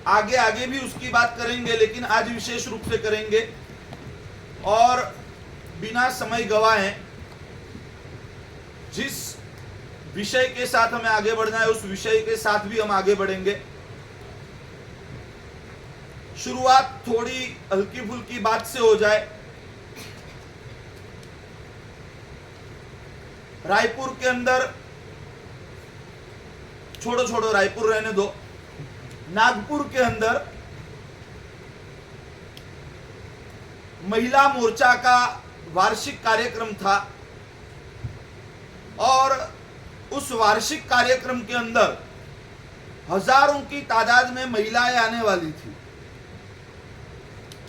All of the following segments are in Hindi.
आगे आगे भी उसकी बात करेंगे, लेकिन आज विशेष रूप से करेंगे। और बिना समय गवाए जिस विषय के साथ हमें आगे बढ़ना है उस विषय के साथ भी हम आगे बढ़ेंगे। शुरुआत थोड़ी हल्की फुल्की बात से हो जाए। रायपुर के अंदर, छोड़ो रायपुर रहने दो, नागपुर के अंदर महिला मोर्चा का वार्षिक कार्यक्रम था और उस वार्षिक कार्यक्रम के अंदर हजारों की तादाद में महिलाएं आने वाली थी।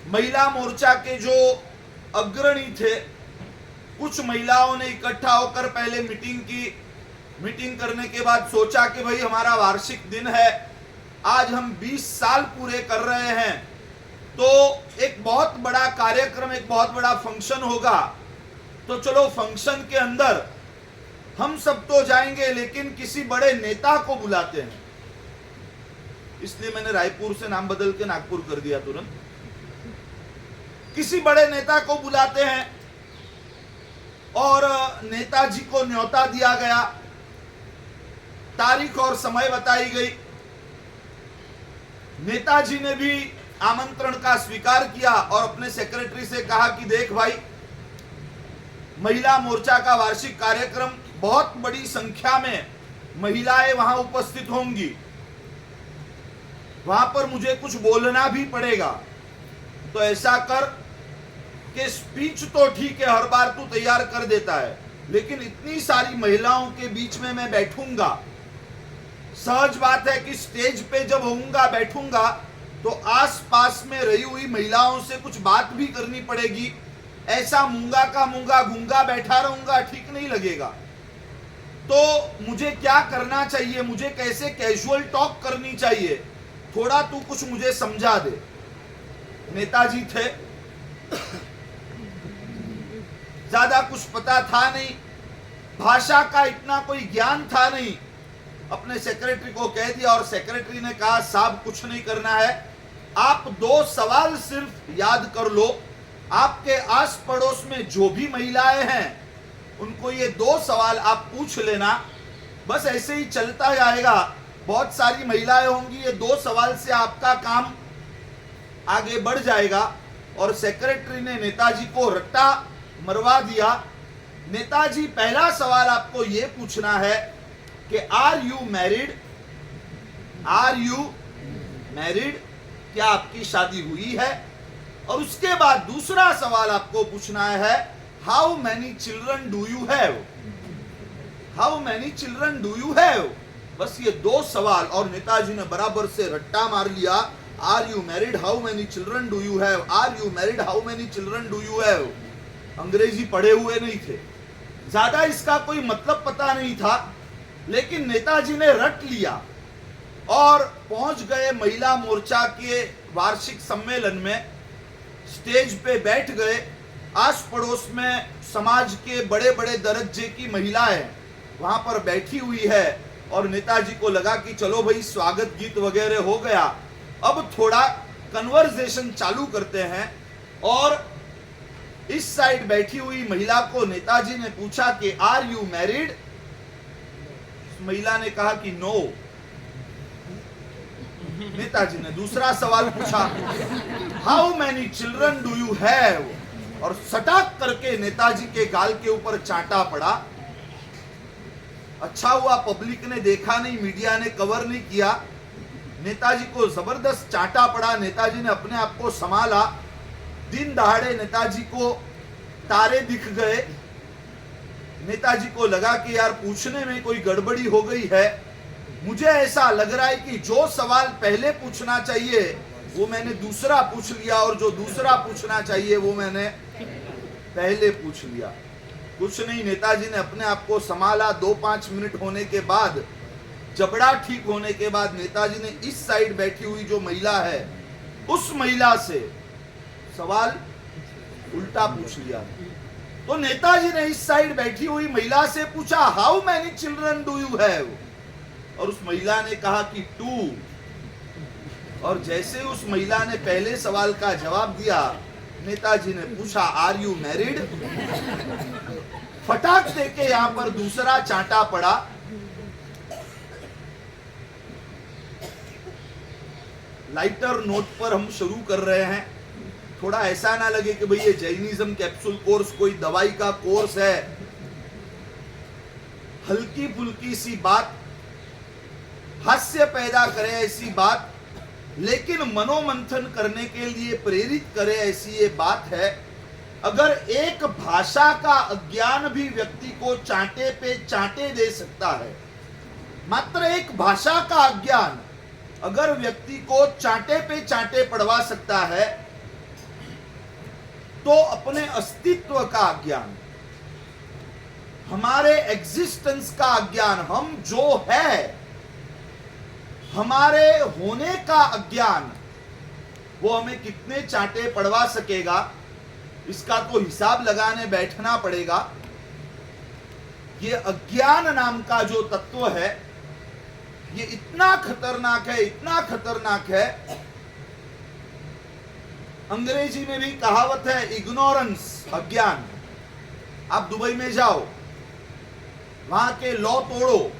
महिला मोर्चा के जो अग्रणी थे, कुछ महिलाओं ने इकट्ठा होकर पहले मीटिंग की। मीटिंग करने के बाद सोचा कि भाई हमारा वार्षिक दिन है, आज हम 20 साल पूरे कर रहे हैं, तो एक बहुत बड़ा कार्यक्रम, एक बहुत बड़ा फंक्शन होगा, तो चलो फंक्शन के अंदर हम सब तो जाएंगे लेकिन किसी बड़े नेता को बुलाते हैं। इसलिए मैंने रायपुर से नाम बदल के नागपुर कर दिया तुरंत। किसी बड़े नेता को बुलाते हैं और नेताजी को न्योता दिया गया, तारीख और समय बताई गई। नेताजी ने भी आमंत्रण का स्वीकार किया और अपने सेक्रेटरी से कहा कि देख भाई, महिला मोर्चा का वार्षिक कार्यक्रम, बहुत बड़ी संख्या में महिलाएं वहां उपस्थित होंगी, वहां पर मुझे कुछ बोलना भी पड़ेगा, तो ऐसा कर कि स्पीच तो ठीक है, हर बार तू तैयार कर देता है, लेकिन इतनी सारी महिलाओं के बीच में मैं बैठूंगा, सहज बात है कि स्टेज पे जब होऊंगा, बैठूंगा, तो आसपास में रही हुई महिलाओं से कुछ बात भी करनी पड़ेगी। ऐसा मूंगा का मूंगा गूंगा बैठा रहूंगा, ठीक नहीं लगेगा। तो मुझे क्या करना चाहिए, मुझे कैसे कैजुअल टॉक करनी चाहिए, थोड़ा तू कुछ मुझे समझा दे। नेताजी थे, ज्यादा कुछ पता था नहीं, भाषा का इतना कोई ज्ञान था नहीं। अपने सेक्रेटरी को कह दिया और सेक्रेटरी ने कहा साहब कुछ नहीं करना है, आप 2 सवाल सिर्फ याद कर लो, आपके आस पड़ोस में जो भी महिलाएं हैं उनको ये 2 सवाल आप पूछ लेना, बस ऐसे ही चलता जाएगा, बहुत सारी महिलाएं होंगी, ये 2 सवाल से आपका काम आगे बढ़ जाएगा। और सेक्रेटरी ने नेताजी को रट्टा मरवा दिया। नेताजी, पहला सवाल आपको ये पूछना है कि are you married, are you married, क्या आपकी शादी हुई है? और उसके बाद दूसरा सवाल आपको पूछना है, how many children do you have, how many children do you have. बस ये 2 सवाल, और नेताजी ने बराबर से रट्टा मार लिया, are you married, how many children do you have, are you married, how many children do you have. अंग्रेजी पढ़े हुए नहीं थे, ज्यादा इसका कोई मतलब पता नहीं था, लेकिन नेताजी ने रट लिया और पहुंच गए महिला मोर्चा के वार्षिक सम्मेलन में। स्टेज पे बैठ गए, आस पड़ोस में समाज के बड़े बड़े दर्जे की महिलाएं वहां पर बैठी हुई है, और नेताजी को लगा कि चलो भाई स्वागत गीत वगैरह हो गया, अब थोड़ा कन्वर्सेशन चालू करते हैं। और इस साइड बैठी हुई महिला को नेताजी ने पूछा कि आर यू मैरिड? महिला ने कहा कि नो। नेताजी ने दूसरा सवाल पूछा, how many children do you have? और सटाक करके नेताजी के गाल के ऊपर चांटा पड़ा। अच्छा हुआ पब्लिक ने देखा नहीं, मीडिया ने कवर नहीं किया। नेताजी को जबरदस्त चांटा पड़ा, नेताजी ने अपने आप को संभाला। दिन दहाड़े नेताजी को तारे दिख गए। नेताजी को लगा कि यार पूछने में कोई गड़बड़ी हो गई है, मुझे ऐसा लग रहा है कि जो सवाल पहले पूछना चाहिए वो मैंने दूसरा पूछ लिया, और जो दूसरा पूछना चाहिए वो मैंने पहले पूछ लिया। कुछ नहीं, नेताजी ने अपने आप को संभाला। 2-5 मिनट होने के बाद, जबड़ा ठीक होने के बाद, नेताजी ने इस साइड बैठी हुई जो महिला है उस महिला से सवाल उल्टा पूछ लिया। तो नेताजी ने इस साइड बैठी हुई महिला से पूछा, how many children do you have? और उस महिला ने कहा कि 2। और जैसे उस महिला ने पहले सवाल का जवाब दिया, नेताजी ने पूछा आर यू मैरिड? फटाक दे के यहां पर दूसरा चांटा पड़ा। लाइटर नोट पर हम शुरू कर रहे हैं। थोड़ा ऐसा ना लगे कि भाई ये जैनिज्म कैप्सूल कोर्स कोई दवाई का कोर्स है। हल्की फुल्की सी बात, हास्य पैदा करे ऐसी बात, लेकिन मनोमंथन करने के लिए प्रेरित करे ऐसी ये बात है। अगर एक भाषा का अज्ञान भी व्यक्ति को चांटे पे चांटे दे सकता है, मात्र एक भाषा का अज्ञान अगर व्यक्ति को चांटे पे चांटे पड़वा सकता है, तो अपने अस्तित्व का अज्ञान, हमारे एग्जिस्टेंस का अज्ञान, हम जो है, हमारे होने का अज्ञान, वो हमें कितने चांटे पड़वा सकेगा, इसका तो हिसाब लगाने बैठना पड़ेगा। ये अज्ञान नाम का जो तत्व है, ये इतना खतरनाक है, इतना खतरनाक है। अंग्रेजी में भी कहावत है, इग्नोरेंस, अज्ञान। आप दुबई में जाओ, वहां के लॉ तोड़ो,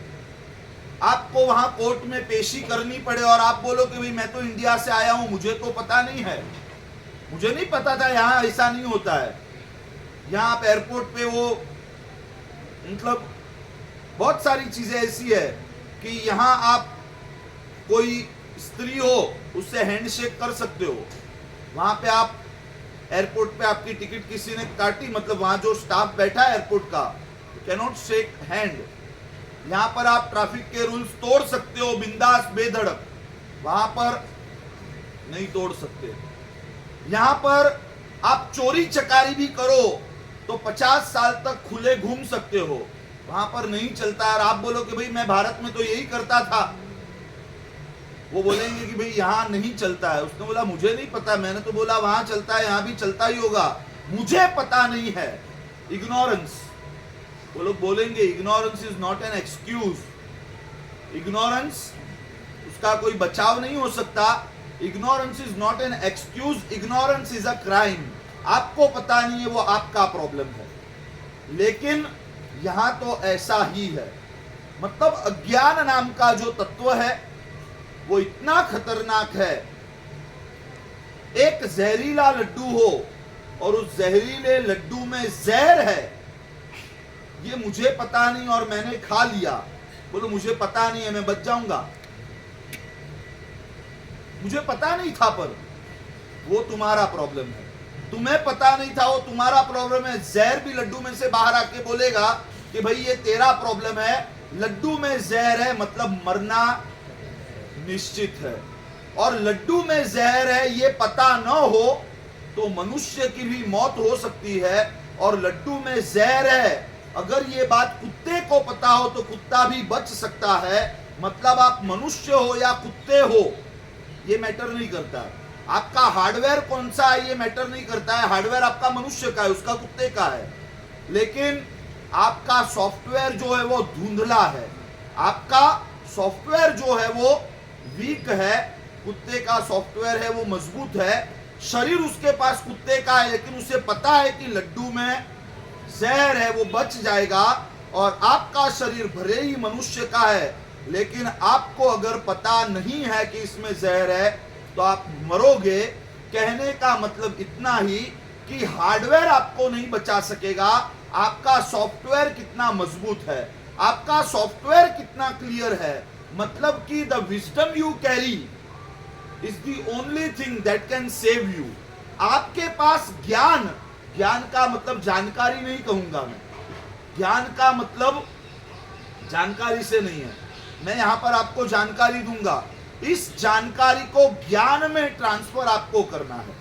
आपको वहां कोर्ट में पेशी करनी पड़े और आप बोलो कि भाई मैं तो इंडिया से आया हूं, मुझे तो पता नहीं है, मुझे नहीं पता था यहां ऐसा नहीं होता है। यहां आप एयरपोर्ट पे वो, मतलब बहुत सारी चीजें ऐसी है कि यहां आप कोई स्त्री हो उससे हैंडशेक कर सकते हो। वहां पे आप एयरपोर्ट पे आपकी टिकट किसी ने काटी, मतलब वहां जो स्टाफ बैठा है एयरपोर्ट का, कैन नॉट शेक हैंड। यहां पर आप ट्रैफिक के रूल्स तोड़ सकते हो बिंदास बेधड़क, वहां पर नहीं तोड़ सकते। यहां पर आप चोरी चकारी भी करो तो 50 साल तक खुले घूम सकते हो, वहां पर नहीं चलता। और आप बोलो कि भाई मैं भारत में तो यही करता था, वो बोलेंगे कि भाई यहां नहीं चलता है। उसने बोला मुझे नहीं पता, मैंने तो बोला वहां चलता है, यहां भी चलता ही होगा, मुझे पता नहीं है। इग्नोरेंस, वो लोग बोलेंगे ignorance is not an excuse. Ignorance, उसका कोई बचाव नहीं हो सकता। Ignorance is not an excuse, ignorance is a crime. आपको पता नहीं है, वो आपका प्रॉब्लम है। लेकिन यहां तो ऐसा ही है। मतलब अज्ञान नाम का जो तत्व है वो इतना खतरनाक है। एक जहरीला लड्डू हो और उस जहरीले लड्डू में जहर है, ये मुझे पता नहीं और मैंने खा लिया, बोलो मुझे पता नहीं है मैं बच जाऊंगा, मुझे पता नहीं था, पर वो तुम्हारा प्रॉब्लम है। तुम्हें पता नहीं था, वो तुम्हारा प्रॉब्लम है। जहर भी लड्डू में से बाहर आके बोलेगा कि भाई ये तेरा प्रॉब्लम है, लड्डू में जहर है मतलब मरना निश्चित है। और लड्डू में जहर है ये पता न हो तो मनुष्य की भी मौत हो सकती है। और लड्डू में जहर है, अगर ये बात कुत्ते को पता हो तो कुत्ता भी बच सकता है। मतलब आप मनुष्य हो या कुत्ते हो, ये मैटर नहीं करता। आपका हार्डवेयर कौन सा है ये मैटर नहीं करता है। हार्डवेयर आपका मनुष्य का है, उसका कुत्ते का है। लेकिन आपका सॉफ्टवेयर जो है वो धुंधला है, आपका सॉफ्टवेयर जो है वो वीक है, कुत्ते का सॉफ्टवेयर है वो मजबूत है। शरीर उसके पास कुत्ते का है, लेकिन उसे पता है कि लड्डू में जहर है, वो बच जाएगा। और आपका शरीर भले ही मनुष्य का है, लेकिन आपको अगर पता नहीं है कि इसमें जहर है तो आप मरोगे। कहने का मतलब इतना ही कि हार्डवेयर आपको नहीं बचा सकेगा, आपका सॉफ्टवेयर कितना मजबूत है, आपका सॉफ्टवेयर कितना क्लियर है। मतलब कि the wisdom you carry is the only thing that can save you. आपके पास ज्ञान, ज्ञान का मतलब जानकारी नहीं कहूंगा मैं, ज्ञान का मतलब जानकारी से नहीं है। मैं यहां पर आपको जानकारी दूंगा, इस जानकारी को ज्ञान में ट्रांसफर आपको करना है।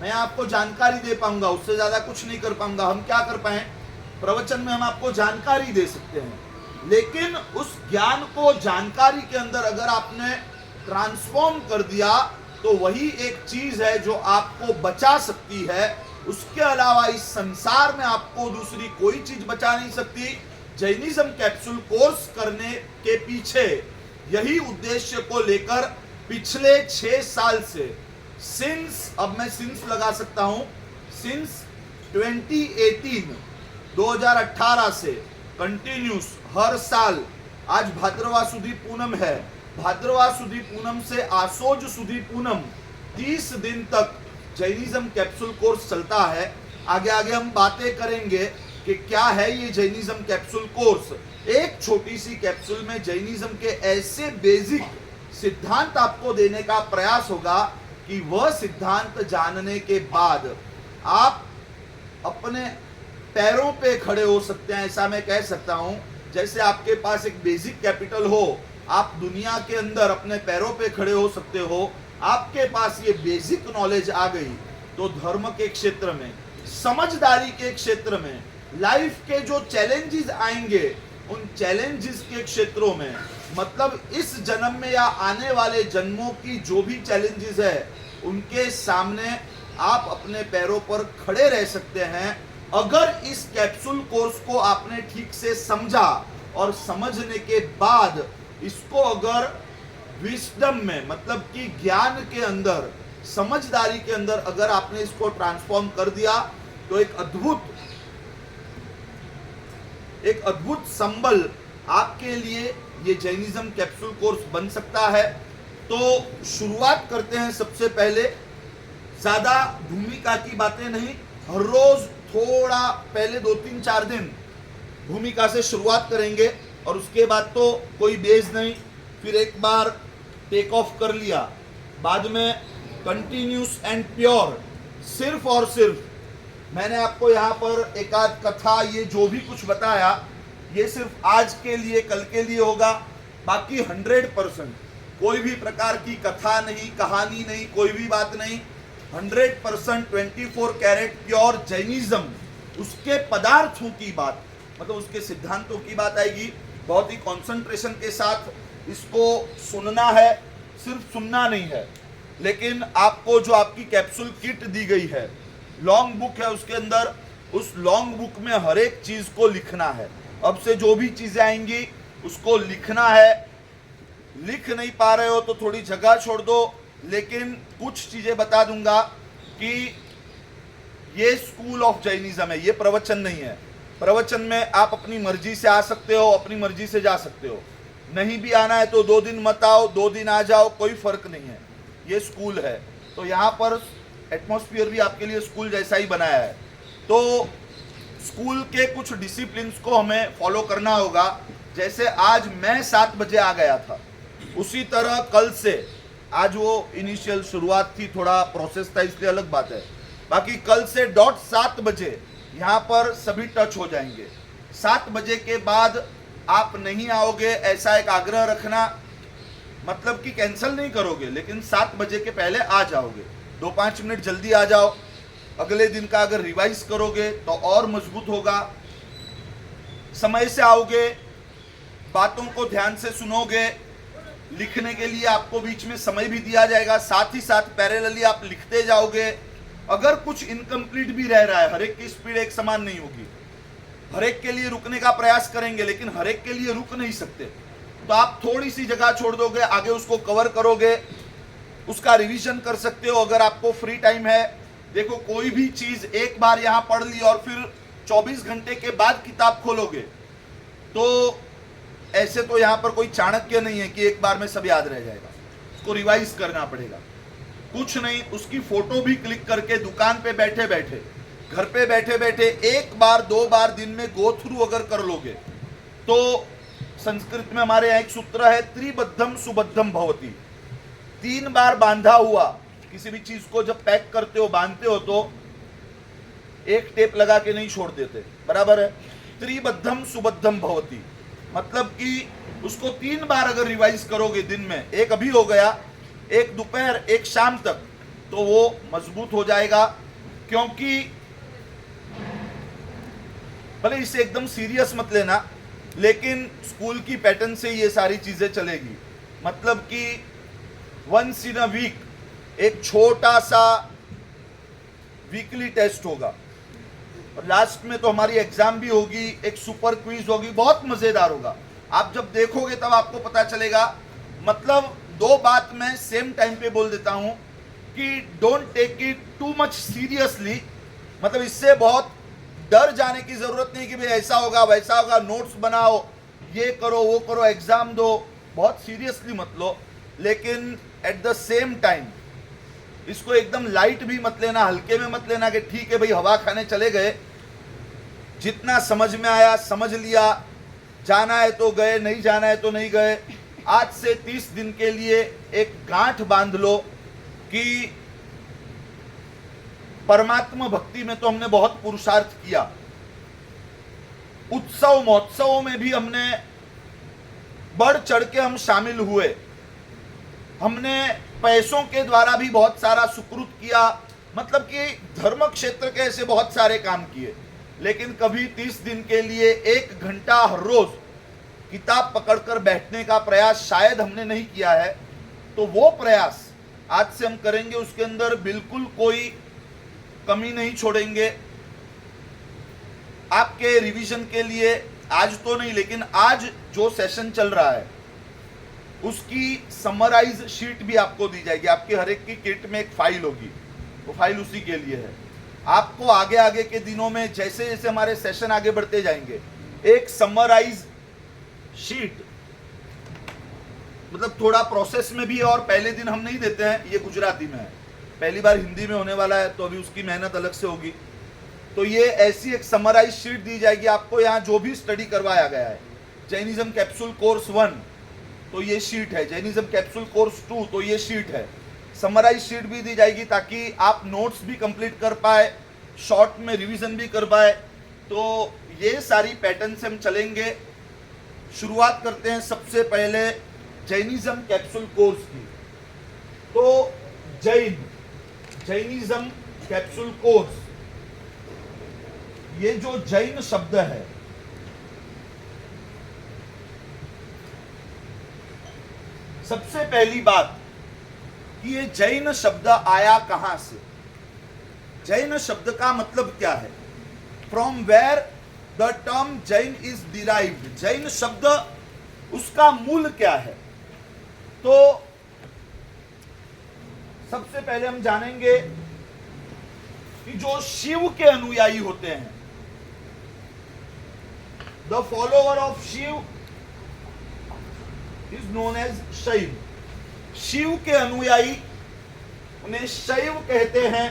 मैं आपको जानकारी दे पाऊंगा, उससे ज्यादा कुछ नहीं कर पाऊंगा। हम क्या कर पाए, प्रवचन में हम आपको जानकारी दे सकते हैं, लेकिन उस ज्ञान को जानकारी के अंदर अगर आपने ट्रांसफॉर्म कर दिया तो वही एक चीज है जो आपको बचा सकती है। उसके अलावा इस संसार में आपको दूसरी कोई चीज बचा नहीं सकती। जैनिज्म कैप्सूल कोर्स करने के पीछे यही उद्देश्य को लेकर पिछले 6 साल से, सिंस, अब मैं सिंस लगा सकता हूं, सिंस 2018, 2018 से कंटिन्यूस हर साल, आज भाद्रवा सुदी पूनम है, भाद्रवा सुदी पूनम से आसोज सुदी पूनम 30 दिन तक जैनिज्म कैप्सूल कोर्स चलता है। आगे आगे हम बातें करेंगे कि क्या है ये जैनिज्म कैप्सूल कोर्स। एक छोटी सी कैप्सूल में जैनिज्म के ऐसे बेसिक सिद्धांत आपको देने का प्रयास होगा कि वह सिद्धांत जानने के बाद आप अपने पैरों पे खड़े हो सकते हैं, ऐसा मैं कह सकता हूं। जैसे आपके पास एक बेसिक कैपिटल हो, आप दुनिया के अंदर अपने पैरों पे खड़े हो सकते हो, आपके पास ये बेसिक नॉलेज आ गई, तो धर्म के क्षेत्र में, समझदारी के क्षेत्र में, लाइफ के जो चैलेंजेस आएंगे उन चैलेंजेस के क्षेत्रों में, मतलब इस जन्म में या आने वाले जन्मों की जो भी चैलेंजेस है उनके सामने आप अपने पैरों पर खड़े रह सकते हैं अगर इस कैप्सूल कोर्स को आपने ठीक से समझा, और समझने के बाद इसको अगर विस्डम में, मतलब कि ज्ञान के अंदर, समझदारी के अंदर अगर आपने इसको ट्रांसफॉर्म कर दिया, तो एक अद्भुत संबल आपके लिए ये जैनिज्म कैप्सूल कोर्स बन सकता है। तो शुरुआत करते हैं। सबसे पहले ज्यादा भूमिका की बातें नहीं, हर रोज थोड़ा पहले 2-3-4 दिन भूमिका से शुरुआत करेंगे, और उसके बाद तो कोई बेस नहीं, फिर एक बार टेक ऑफ कर लिया, बाद में कंटिन्यूस एंड प्योर। सिर्फ और सिर्फ मैंने आपको यहाँ पर एक आध कथा, ये जो भी कुछ बताया, ये सिर्फ आज के लिए, कल के लिए होगा। बाकी 100% कोई भी प्रकार की कथा नहीं, कहानी नहीं, कोई भी बात नहीं। 100% 24 कैरेट प्योर जैनिज्म, उसके पदार्थों की बात, मतलब उसके सिद्धांतों की बात आएगी। बहुत ही कंसंट्रेशन के साथ इसको सुनना है, सिर्फ सुनना नहीं है, लेकिन आपको जो आपकी कैप्सूल किट दी गई है, लॉन्ग बुक है, उसके अंदर उस लॉन्ग बुक में हर एक चीज को लिखना है। अब से जो भी चीजें आएंगी उसको लिखना है। लिख नहीं पा रहे हो तो थोड़ी जगह छोड़ दो, लेकिन कुछ चीजें बता दूंगा कि ये स्कूल ऑफ जैनिज्म है, ये प्रवचन नहीं है। प्रवचन में आप अपनी मर्जी से आ सकते हो, अपनी मर्जी से जा सकते हो। नहीं भी आना है तो 2 दिन मत आओ, 2 दिन आ जाओ, कोई फर्क नहीं है। ये स्कूल है, तो यहाँ पर एटमॉस्फेयर भी आपके लिए स्कूल जैसा ही बनाया है। तो स्कूल के कुछ डिसिप्लिन्स को हमें फॉलो करना होगा। जैसे आज मैं 7 बजे आ गया था, उसी तरह कल से, आज वो इनिशियल शुरुआत थी, थोड़ा प्रोसेस था इसलिए अलग बात है, बाकी कल से डॉट 7 बजे यहाँ पर सभी टच हो जाएंगे। 7 बजे के बाद आप नहीं आओगे ऐसा एक आग्रह रखना, मतलब कि कैंसिल नहीं करोगे, लेकिन 7 बजे के पहले आ जाओगे। 2-5 मिनट जल्दी आ जाओ। अगले दिन का अगर रिवाइज करोगे तो और मजबूत होगा। समय से आओगे, बातों को ध्यान से सुनोगे, लिखने के लिए आपको बीच में समय भी दिया जाएगा, साथ ही साथ पैरेलली आप लिखते जाओगे। अगर कुछ इनकम्प्लीट भी रह रहा है, हर एक की स्पीड एक समान नहीं होगी, हर एक के लिए रुकने का प्रयास करेंगे, लेकिन हर एक के लिए रुक नहीं सकते, तो आप थोड़ी सी जगह छोड़ दोगे, आगे उसको कवर करोगे, उसका रिवीजन कर सकते हो अगर आपको फ्री टाइम है। देखो, कोई भी चीज एक बार यहां पढ़ ली और फिर 24 घंटे के बाद किताब खोलोगे, तो ऐसे तो यहां पर कोई चाणक्य नहीं है कि एक बार में सब याद रह जाएगा, उसको रिवाइज करना पड़ेगा। कुछ नहीं, उसकी फोटो भी क्लिक करके दुकान पे बैठे बैठे, घर पे बैठे बैठे 1 बार 2 बार दिन में गो थ्रू अगर कर लोगे, तो संस्कृत में हमारे यहाँ एक सूत्र है, त्रिबद्धम सुबद्धम भवति। 3 बार बांधा हुआ किसी भी चीज को जब पैक करते हो, बांधते हो, तो एक टेप लगा के नहीं छोड़ देते, बराबर है। त्रिबद्धम सुबद्धम भवति, मतलब कि उसको 3 बार अगर रिवाइज करोगे दिन में, एक अभी हो गया, एक दोपहर, एक शाम तक, तो वो मजबूत हो जाएगा। क्योंकि भले इसे एकदम सीरियस मत लेना, लेकिन स्कूल की पैटर्न से ये सारी चीजें चलेगी। मतलब कि वंस इन अ वीक एक छोटा सा वीकली टेस्ट होगा, और लास्ट में तो हमारी एग्जाम भी होगी, एक सुपर क्विज होगी, बहुत मजेदार होगा। आप जब देखोगे तब आपको पता चलेगा। मतलब दो बात मैं सेम टाइम पे बोल देता हूं कि don't take it too much seriously. मतलब इससे बहुत डर जाने की जरूरत नहीं कि भाई ऐसा होगा वैसा होगा, नोट्स बनाओ, ये करो वो करो, एग्जाम दो, बहुत सीरियसली मत लो। लेकिन एट द सेम टाइम इसको एकदम लाइट भी मत लेना, हल्के में मत लेना कि ठीक है भाई हवा खाने चले गए, जितना समझ में आया समझ लिया, जाना है तो गए, नहीं जाना है तो नहीं गए। आज से 30 दिन के लिए एक गांठ बांध लो कि परमात्मा भक्ति में तो हमने बहुत पुरुषार्थ किया, उत्सव महोत्सवों में भी हमने बढ़ चढ़ के हम शामिल हुए, हमने पैसों के द्वारा भी बहुत सारा सुकृत किया, मतलब कि धर्म क्षेत्र के ऐसे बहुत सारे काम किए। लेकिन कभी 30 दिन के लिए 1 घंटा हर रोज किताब पकड़कर बैठने का प्रयास शायद हमने नहीं किया है। तो वो प्रयास आज से हम करेंगे, उसके अंदर बिल्कुल कोई कमी नहीं छोड़ेंगे। आपके रिवीजन के लिए आज तो नहीं, लेकिन आज जो सेशन चल रहा है उसकी समराइज शीट भी आपको दी जाएगी। आपके हर एक की किट में एक फाइल होगी, वो फाइल उसी के लिए है। आपको आगे आगे के दिनों में जैसे जैसे हमारे सेशन आगे बढ़ते जाएंगे, एक समराइज शीट, मतलब थोड़ा प्रोसेस में भी है और पहले दिन हम नहीं देते हैं, ये गुजराती में है, पहली बार हिंदी में होने वाला है तो अभी उसकी मेहनत अलग से होगी। तो ये ऐसी एक समराइज शीट दी जाएगी आपको, यहाँ जो भी स्टडी करवाया गया है। जैनिज्म कैप्सूल कोर्स 1 तो ये शीट है, जैनिज्म कैप्सूल कोर्स 2 तो ये शीट है। समराइज शीट भी दी जाएगी ताकि आप नोट्स भी कंप्लीट कर पाए, शॉर्ट में रिवीजन भी कर पाए। तो ये सारी पैटर्न से हम चलेंगे। शुरुआत करते हैं सबसे पहले जैनिज्म कैप्सूल कोर्स की। तो जैनिज्म कैप्सूल कोर्स, ये जो जैन शब्द है, सबसे पहली बात कि ये जैन शब्द आया कहां से, जैन शब्द का मतलब क्या है, from where the term Jain is derived. Jain शब्द उसका मूल क्या है। तो सबसे पहले हम जानेंगे कि जो शिव के अनुयायी होते हैं, the follower of Shiva is known as Shaiva. Shiva के अनुयायी उन्हें शैव कहते हैं।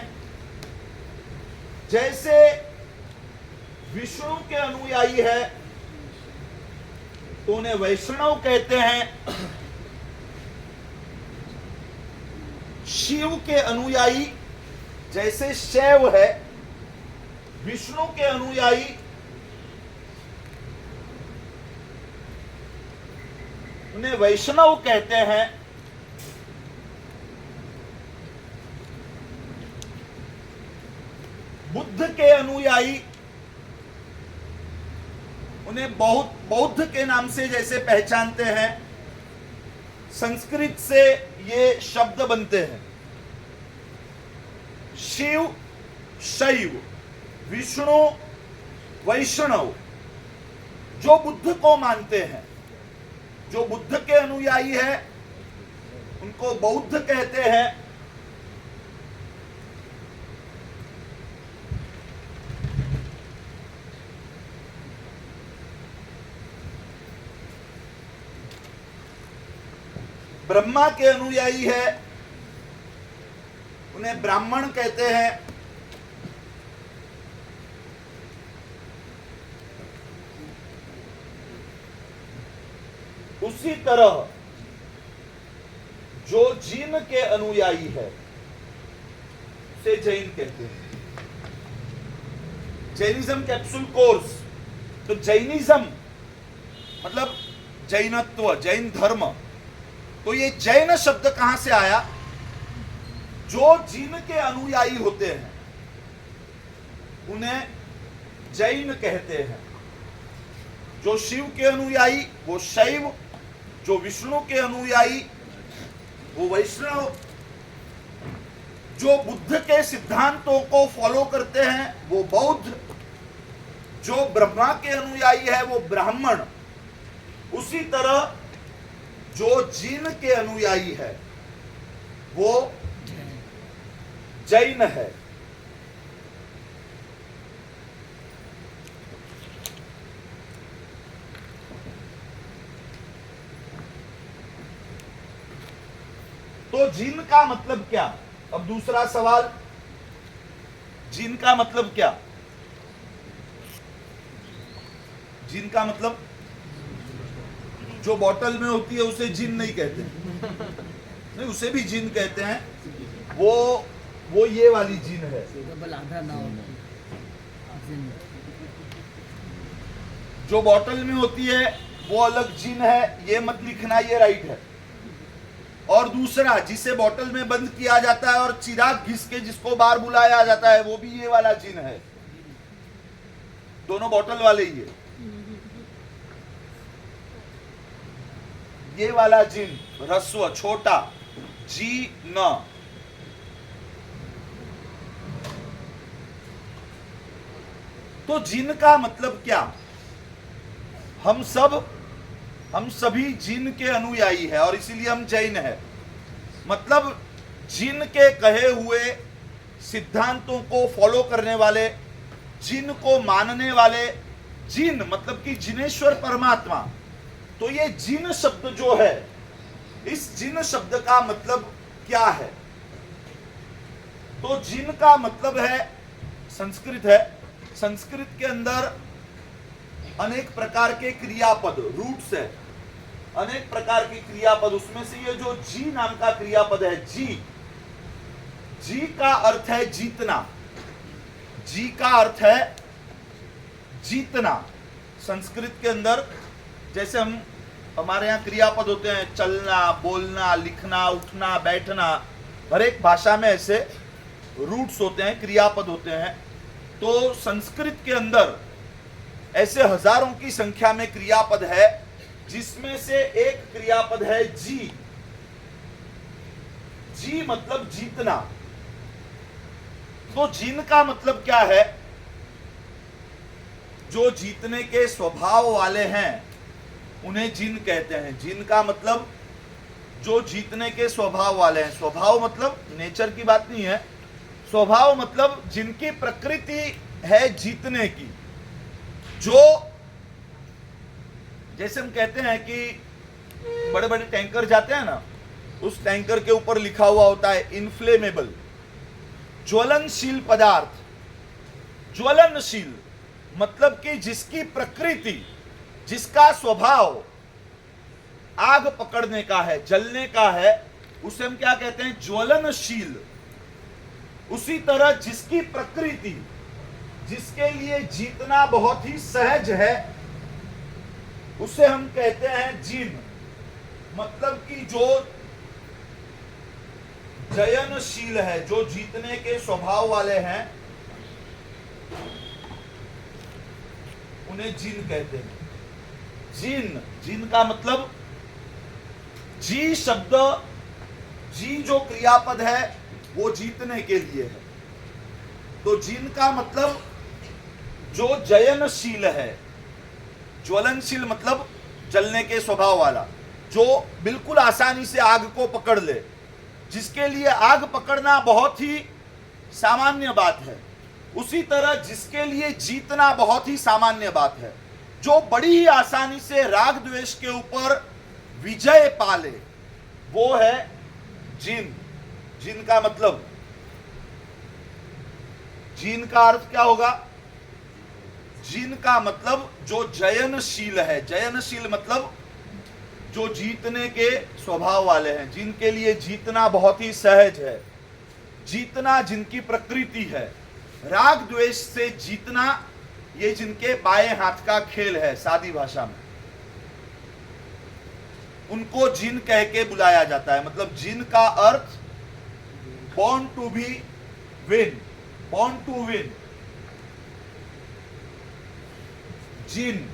जैसे विष्णु के अनुयायी है तो उन्हें वैष्णव कहते हैं। शिव के अनुयायी जैसे शैव है, विष्णु के अनुयायी उन्हें वैष्णव कहते हैं। बुद्ध के अनुयायी उन्हें बौद्ध के नाम से जैसे पहचानते हैं। संस्कृत से ये शब्द बनते हैं, शिव शैव, विष्णु वैष्णव। जो बुद्ध को मानते हैं, जो बुद्ध के अनुयायी है, उनको बौद्ध कहते हैं। ब्रह्मा के अनुयायी है, उन्हें ब्राह्मण कहते हैं। उसी तरह जो जीन के अनुयायी है उसे जैन कहते हैं। जैनिज्म कैप्सूल कोर्स, तो जैनिज्म मतलब जैनत्व, जैन धर्म। तो ये जैन शब्द कहां से आया, जो जीन के अनुयायी होते हैं उन्हें जैन कहते हैं। जो शिव के अनुयायी वो शैव, जो विष्णु के अनुयायी वो वैष्णव, जो बुद्ध के सिद्धांतों को फॉलो करते हैं वो बौद्ध, जो ब्रह्मा के अनुयायी है वो ब्राह्मण। उसी तरह जो जिन के अनुयायी है वो जैन है। तो जिन का मतलब क्या? अब दूसरा सवाल, जिन का मतलब क्या? जिन का मतलब जो बोतल में होती है उसे जिन नहीं कहते, नहीं उसे भी जिन कहते हैं, वो ये वाली जिन है। जो बोतल में होती है वो अलग जिन है, ये मत लिखना, ये राइट है। और दूसरा जिसे बोतल में बंद किया जाता है और चिराग घिस के जिसको बाहर बुलाया जाता है वो भी ये वाला जिन है। दोनों बोतल वाले ही है। ये वाला जिन ह्रस्व छोटा जी न। तो जिन का मतलब क्या? हम सभी जिन के अनुयायी है और इसीलिए हम जैन है। मतलब जिन के कहे हुए सिद्धांतों को फॉलो करने वाले, जिन को मानने वाले, जिन मतलब कि जिनेश्वर परमात्मा। तो ये जिन शब्द जो है, इस जिन शब्द का मतलब क्या है? तो जिन का मतलब है, संस्कृत है, संस्कृत के अंदर अनेक प्रकार के क्रियापद, रूट्स है, अनेक प्रकार के क्रियापद। उसमें से ये जो जी नाम का क्रियापद है, जी का अर्थ है जीतना। जी का अर्थ है जीतना। संस्कृत के अंदर जैसे हमारे यहाँ क्रियापद होते हैं, चलना, बोलना, लिखना, उठना, बैठना, हर एक भाषा में ऐसे रूट्स होते हैं, क्रियापद होते हैं। तो संस्कृत के अंदर ऐसे हजारों की संख्या में क्रियापद है, जिसमें से एक क्रियापद है जी। जी मतलब जीतना। तो जिन का मतलब क्या है? जो जीतने के स्वभाव वाले हैं उन्हें जिन कहते हैं। जिन का मतलब जो जीतने के स्वभाव वाले हैं। स्वभाव मतलब नेचर की बात नहीं है, स्वभाव मतलब जिनकी प्रकृति है जीतने की। जो जैसे हम कहते हैं कि बड़े बड़े टैंकर जाते हैं ना, उस टैंकर के ऊपर लिखा हुआ होता है इनफ्लेमेबल, ज्वलनशील पदार्थ। ज्वलनशील मतलब कि जिसकी प्रकृति, जिसका स्वभाव आग पकड़ने का है, जलने का है, उसे हम क्या कहते हैं? ज्वलनशील। उसी तरह जिसकी प्रकृति, जिसके लिए जीतना बहुत ही सहज है, उसे हम कहते हैं जिन। मतलब कि जो जयनशील है, जो जीतने के स्वभाव वाले हैं, उन्हें जिन कहते हैं। जिन का मतलब जी शब्द, जी जो क्रियापद है वो जीतने के लिए है। तो जिन का मतलब जो जयनशील है। ज्वलनशील मतलब जलने के स्वभाव वाला, जो बिल्कुल आसानी से आग को पकड़ ले, जिसके लिए आग पकड़ना बहुत ही सामान्य बात है। उसी तरह जिसके लिए जीतना बहुत ही सामान्य बात है, जो बड़ी ही आसानी से राग द्वेष के ऊपर विजय पाले, वो है जिन। जिन का मतलब, जिन का अर्थ क्या होगा? जिन का मतलब जो जयनशील है। जयनशील मतलब जो जीतने के स्वभाव वाले हैं, जिनके लिए जीतना बहुत ही सहज है, जीतना जिनकी प्रकृति है। राग द्वेष से जीतना ये जिनके बाएं हाथ का खेल है, सादी भाषा में उनको जिन कह के बुलाया जाता है। मतलब जिन का अर्थ born to be win, born to win, जिन।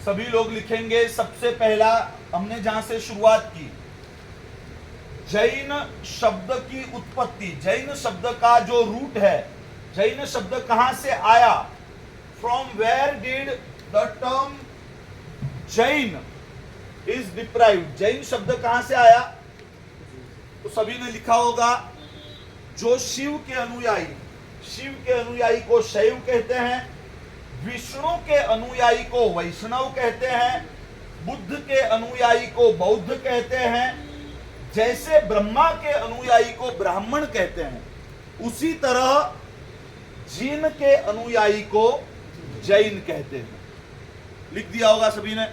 सभी लोग लिखेंगे। सबसे पहला हमने जहां से शुरुआत की, जैन शब्द की उत्पत्ति, जैन शब्द का जो रूट है, जैन शब्द कहां से आया, from where did the term Jain is deprived, Jain शब्द कहां से आया? तो सभी ने लिखा होगा, जो शिव के अनुयायी, शिव के अनुयायी को शैव कहते हैं, विष्णु के अनुयायी को वैष्णव कहते हैं, बुद्ध के अनुयायी को बौद्ध कहते हैं, जैसे ब्रह्मा के अनुयायी को ब्राह्मण कहते हैं, उसी तरह जिन के अनुयायी को जैन कहते हैं। लिख दिया होगा सभी ने।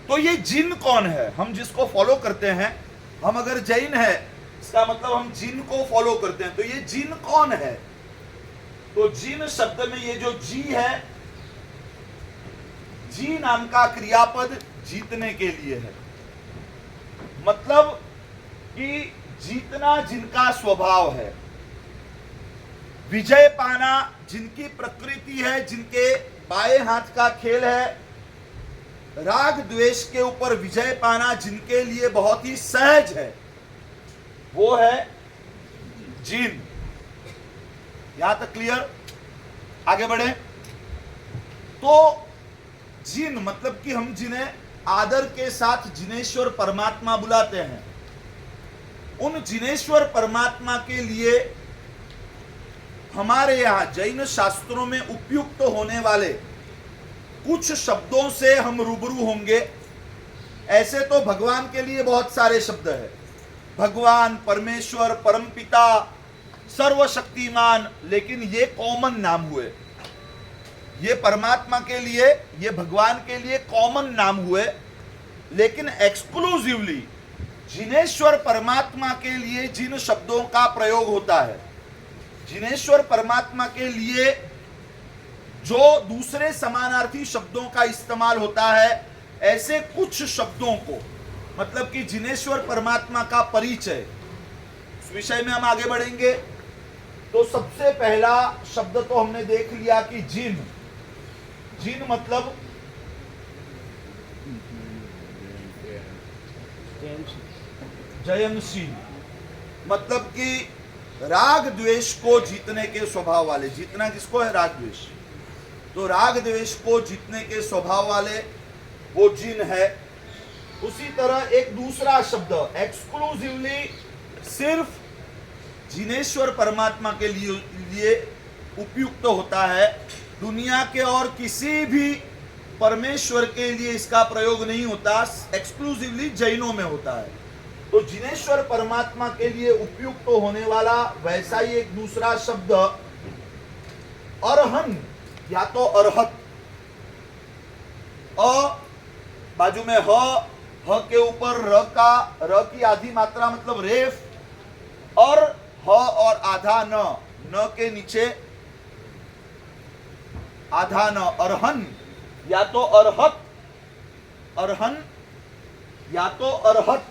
तो ये जिन कौन है? हम जिसको फॉलो करते हैं, हम अगर जैन है इसका मतलब हम जिन को फॉलो करते हैं। तो ये जिन कौन है? तो जिन शब्द में ये जो जी है, जी नाम का क्रियापद जीतने के लिए है। मतलब कि जीतना जिनका स्वभाव है, विजय पाना जिनकी प्रकृति है, जिनके बाएं हाथ का खेल है, राग द्वेष के ऊपर विजय पाना जिनके लिए बहुत ही सहज है, वो है जिन। यहां तक क्लियर? आगे बढ़े। तो जिन मतलब कि हम जिन्हें आदर के साथ जिनेश्वर परमात्मा बुलाते हैं, उन जिनेश्वर परमात्मा के लिए हमारे यहां जैन शास्त्रों में उपयुक्त होने वाले कुछ शब्दों से हम रूबरू होंगे। ऐसे तो भगवान के लिए बहुत सारे शब्द हैं, भगवान, परमेश्वर, परमपिता, सर्वशक्तिमान, लेकिन ये कॉमन नाम हुए। ये परमात्मा के लिए, ये भगवान के लिए कॉमन नाम हुए, लेकिन एक्सक्लूसिवली जिनेश्वर परमात्मा के लिए जिन शब्दों का प्रयोग होता है, जिनेश्वर परमात्मा के लिए जो दूसरे समानार्थी शब्दों का इस्तेमाल होता है, ऐसे कुछ शब्दों को, मतलब कि जिनेश्वर परमात्मा का परिचय, उस विषय में हम आगे बढ़ेंगे। तो सबसे पहला शब्द तो हमने देख लिया कि जिन, जिन मतलब जयनशील, मतलब कि राग द्वेष को जीतने के स्वभाव वाले। जीतना किसको है? राग द्वेष। तो राग द्वेष को जीतने के स्वभाव वाले वो जिन है। उसी तरह एक दूसरा शब्द एक्सक्लूसिवली सिर्फ जिनेश्वर परमात्मा के लिए उपयुक्त होता है, दुनिया के और किसी भी परमेश्वर के लिए इसका प्रयोग नहीं होता, एक्सक्लूसिवली जैनों में होता है। तो जिनेश्वर परमात्मा के लिए उपयुक्त होने वाला वैसा ही एक दूसरा शब्द अरहन या तो अरहत, अ बाजू में ह के ऊपर र की आधी मात्रा मतलब रेफ, और ह और आधा न के नीचे आधा न, अरहन या तो अरहत, अरहन या तो अरहत।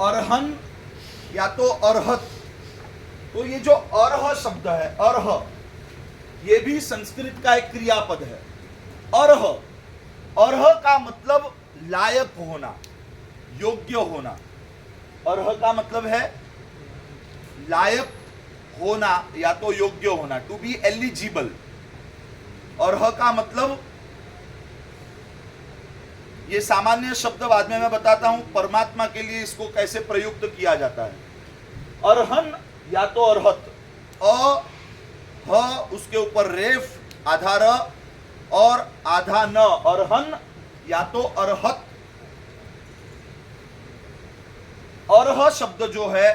अरहन या तो अरहत। तो ये जो अरह शब्द है, अरह, ये भी संस्कृत का एक क्रियापद है। अरह, अरह का मतलब लायक होना, योग्य होना। अरह का मतलब है लायक होना या तो योग्य होना, टू बी एलिजिबल। अरह का मतलब, ये सामान्य शब्द बाद में मैं बताता हूं परमात्मा के लिए इसको कैसे प्रयुक्त किया जाता है। अरहन या तो अरहत, अ ह उसके ऊपर रेफ आधा र और आधा न, अरहन या तो अरहत। अरह शब्द जो है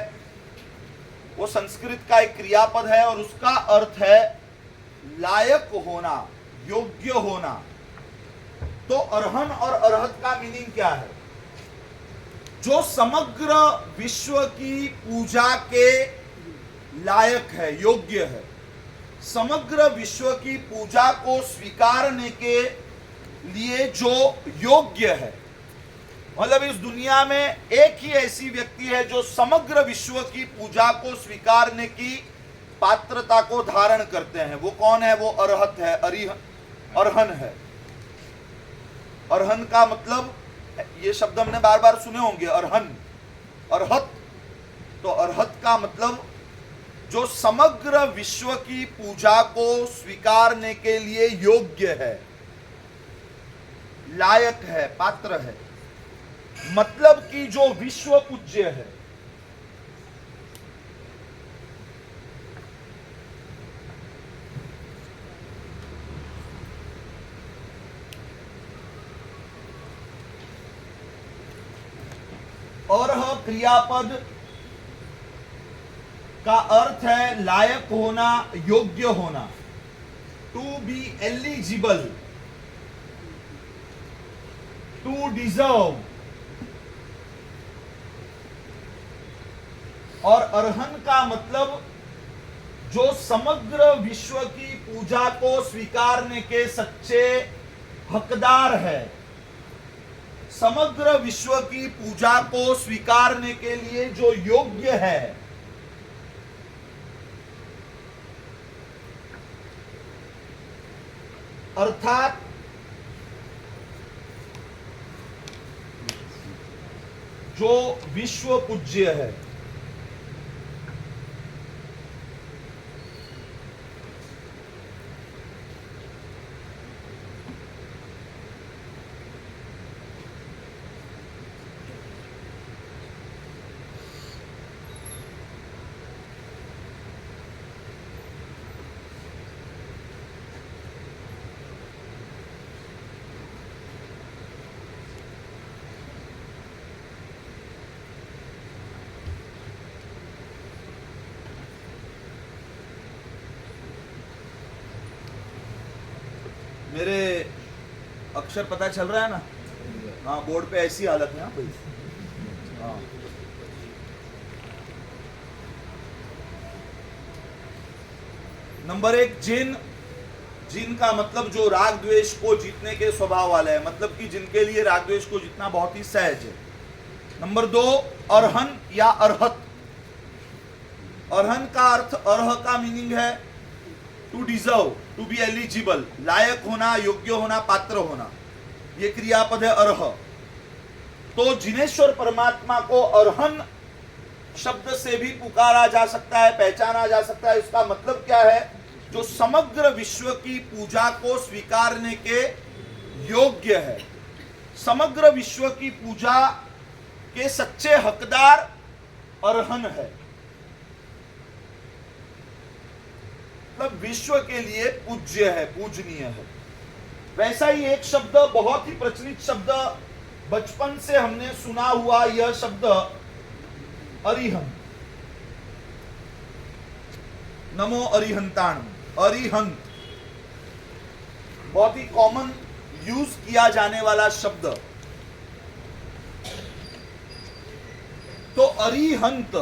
वो संस्कृत का एक क्रियापद है और उसका अर्थ है लायक होना, योग्य होना। तो अरहन और अरहत का मीनिंग क्या है? जो समग्र विश्व की पूजा के लायक है, योग्य है, समग्र विश्व की पूजा को स्वीकारने के लिए जो योग्य है। मतलब इस दुनिया में एक ही ऐसी व्यक्ति है जो समग्र विश्व की पूजा को स्वीकारने की पात्रता को धारण करते हैं। वो कौन है? वो अरहत है, अरहन है। अरहन का मतलब, ये शब्द हमने बार बार सुने होंगे, अरहन, अरहत। तो अरहत का मतलब जो समग्र विश्व की पूजा को स्वीकारने के लिए योग्य है, लायक है, पात्र है, मतलब कि जो विश्व पूज्य है। और क्रियापद का अर्थ है लायक होना, योग्य होना, to be eligible, to deserve. और अरहन का मतलब जो समग्र विश्व की पूजा को स्वीकारने के सच्चे हकदार है, समग्र विश्व की पूजा को स्वीकारने के लिए जो योग्य है। अर्थात जो विश्व पूज्य है। मेरे अक्षर पता चल रहा है ना? हाँ, बोर्ड पे ऐसी हालत है। हाँ भाई, हाँ। नंबर 1, जिन। जिन का मतलब जो राग द्वेष को जीतने के स्वभाव वाले है, मतलब कि जिनके लिए राग द्वेष को जीतना बहुत ही सहज है। नंबर 2, अरहन या अरहत। अरहन का अर्थ, अरह का मीनिंग है to deserve, to be eligible, लायक होना, योग्य होना, पात्र होना। ये क्रियापद है अरह। तो जिनेश्वर परमात्मा को अरहन शब्द से भी पुकारा जा सकता है, पहचाना जा सकता है। इसका मतलब क्या है? जो समग्र विश्व की पूजा को स्वीकारने के योग्य है, समग्र विश्व की पूजा के सच्चे हकदार अरहन है, मतलब विश्व के लिए पूज्य है, पूजनीय है। वैसा ही एक शब्द, बहुत ही प्रचलित शब्द, बचपन से हमने सुना हुआ यह शब्द अरिहंत। नमो अरिहंताण, अरिहंत बहुत ही कॉमन यूज किया जाने वाला शब्द। तो अरिहंत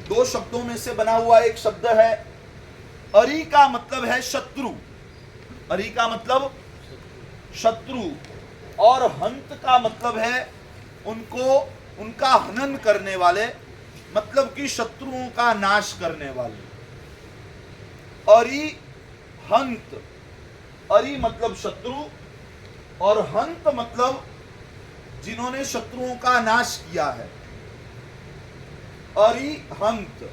2 शब्दों में से बना हुआ एक शब्द है। अरि का मतलब है शत्रु, अरि का मतलब शत्रु, और हंत का मतलब है उनको, उनका हनन करने वाले, मतलब कि शत्रुओं का नाश करने वाले। अरि हंत, अरि मतलब शत्रु और हंत मतलब जिन्होंने शत्रुओं का नाश किया है। अरि हंत।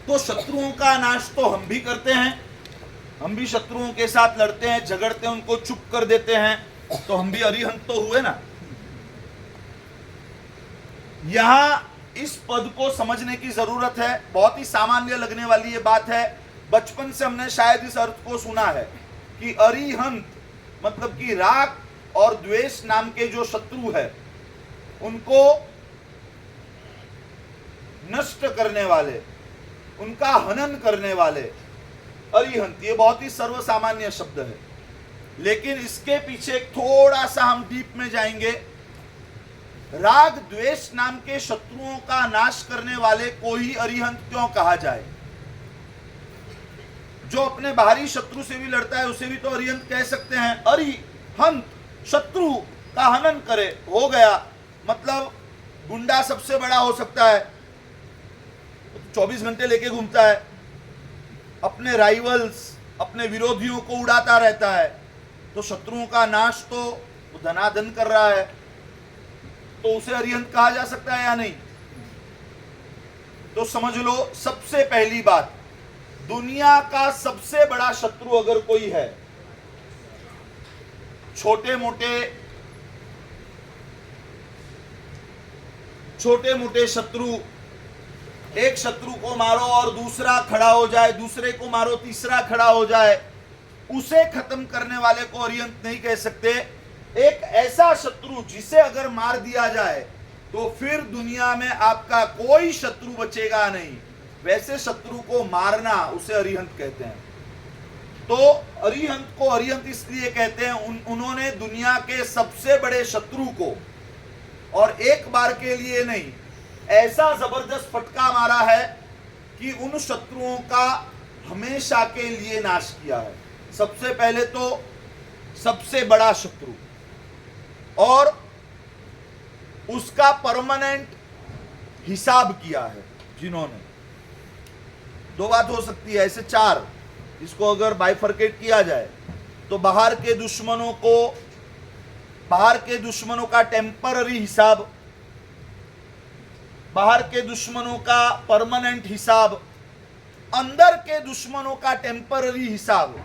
तो शत्रुओं का नाश तो हम भी करते हैं, हम भी शत्रुओं के साथ लड़ते हैं, झगड़ते हैं, उनको चुप कर देते हैं, तो हम भी अरिहंत तो हुए ना। यहां इस पद को समझने की जरूरत है। बहुत ही सामान्य लगने वाली ये बात है, बचपन से हमने शायद इस अर्थ को सुना है कि अरिहंत मतलब कि राग और द्वेष नाम के जो शत्रु है उनको नष्ट करने वाले, उनका हनन करने वाले अरिहंत। ये बहुत ही सर्वसामान्य शब्द है, लेकिन इसके पीछे थोड़ा सा हम डीप में जाएंगे। राग द्वेष नाम के शत्रुओं का नाश करने वाले को ही अरिहंत क्यों कहा जाए? जो अपने बाहरी शत्रु से भी लड़ता है उसे भी तो अरिहंत कह सकते हैं। अरिहंत शत्रु का हनन करे, हो गया। मतलब गुंडा सबसे बड़ा हो सकता है, 24 घंटे लेके घूमता है, अपने राइवल्स, अपने विरोधियों को उड़ाता रहता है, तो शत्रुओं का नाश तो धनाधन कर रहा है, तो उसे अरिहंत कहा जा सकता है या नहीं? तो समझ लो, सबसे पहली बात, दुनिया का सबसे बड़ा शत्रु अगर कोई है, छोटे मोटे शत्रु, एक शत्रु को मारो और दूसरा खड़ा हो जाए, दूसरे को मारो तीसरा खड़ा हो जाए, उसे खत्म करने वाले को अरिहंत नहीं कह सकते। एक ऐसा शत्रु जिसे अगर मार दिया जाए तो फिर दुनिया में आपका कोई शत्रु बचेगा नहीं, वैसे शत्रु को मारना उसे अरिहंत कहते हैं। तो अरिहंत को अरिहंत इसलिए कहते हैं, उन्होंने दुनिया के सबसे बड़े शत्रु को, और एक बार के लिए नहीं, ऐसा जबरदस्त फटका मारा है कि उन शत्रुओं का हमेशा के लिए नाश किया है। सबसे पहले तो सबसे बड़ा शत्रु, और उसका परमानेंट हिसाब किया है जिन्होंने। दो बात हो सकती है, ऐसे चार, इसको अगर बाइफरकेट किया जाए तो बाहर के दुश्मनों का टेम्पररी हिसाब, बाहर के दुश्मनों का परमानेंट हिसाब, अंदर के दुश्मनों का टेम्पररी हिसाब,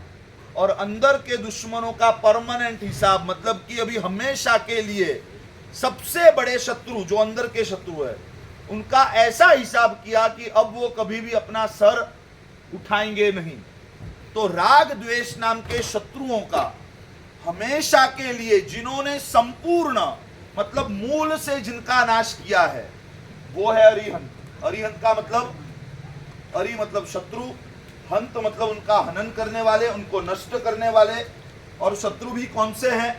और अंदर के दुश्मनों का परमानेंट हिसाब। मतलब कि अभी हमेशा के लिए सबसे बड़े शत्रु जो अंदर के शत्रु है, उनका ऐसा हिसाब किया कि अब वो कभी भी अपना सर उठाएंगे नहीं। तो राग द्वेष नाम के शत्रुओं का हमेशा के लिए, जिन्होंने संपूर्ण मतलब मूल से जिनका नाश किया है, वो है अरिहंत। अरिहंत का मतलब, अरि मतलब शत्रु, हंत मतलब उनका हनन करने वाले, उनको नष्ट करने वाले। और शत्रु भी कौन से हैं?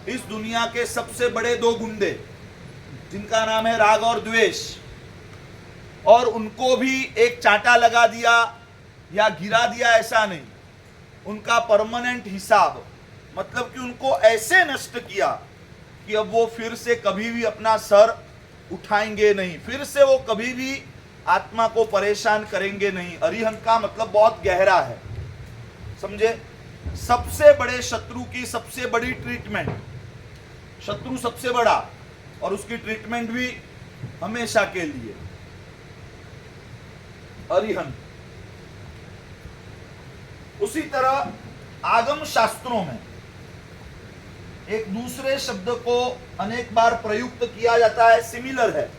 इस दुनिया के सबसे बड़े दो गुंडे, जिनका नाम है राग और द्वेष। और उनको भी एक चांटा लगा दिया या गिरा दिया ऐसा नहीं, उनका परमानेंट हिसाब, मतलब कि उनको ऐसे नष्ट किया कि अब वो फिर से कभी भी अपना सर उठाएंगे नहीं, फिर से वो कभी भी आत्मा को परेशान करेंगे नहीं। अरिहंत का मतलब बहुत गहरा है, समझे? सबसे बड़े शत्रु की सबसे बड़ी ट्रीटमेंट, शत्रु सबसे बड़ा और उसकी ट्रीटमेंट भी हमेशा के लिए, अरिहंत। उसी तरह आगम शास्त्रों में एक दूसरे शब्द को अनेक बार प्रयुक्त किया जाता है, सिमिलर है,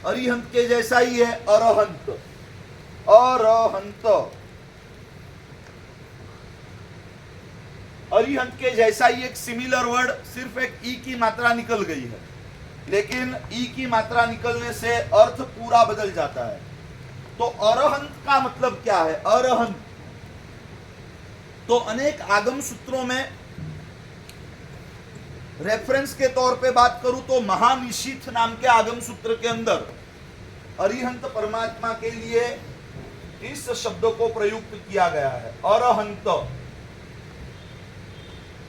अरिहंत के जैसा ही है, अरहंत। अरहंत अरिहंत के जैसा ही एक सिमिलर वर्ड, सिर्फ एक ई की मात्रा निकल गई है, लेकिन ई की मात्रा निकलने से अर्थ पूरा बदल जाता है। तो अरहंत का मतलब क्या है? अरहंत तो अनेक आगम सूत्रों में रेफरेंस के तौर पे बात करूं तो महानिशीथ नाम के आगम सूत्र के अंदर अरिहंत परमात्मा के लिए इस शब्द को प्रयुक्त किया गया है, अरहंत।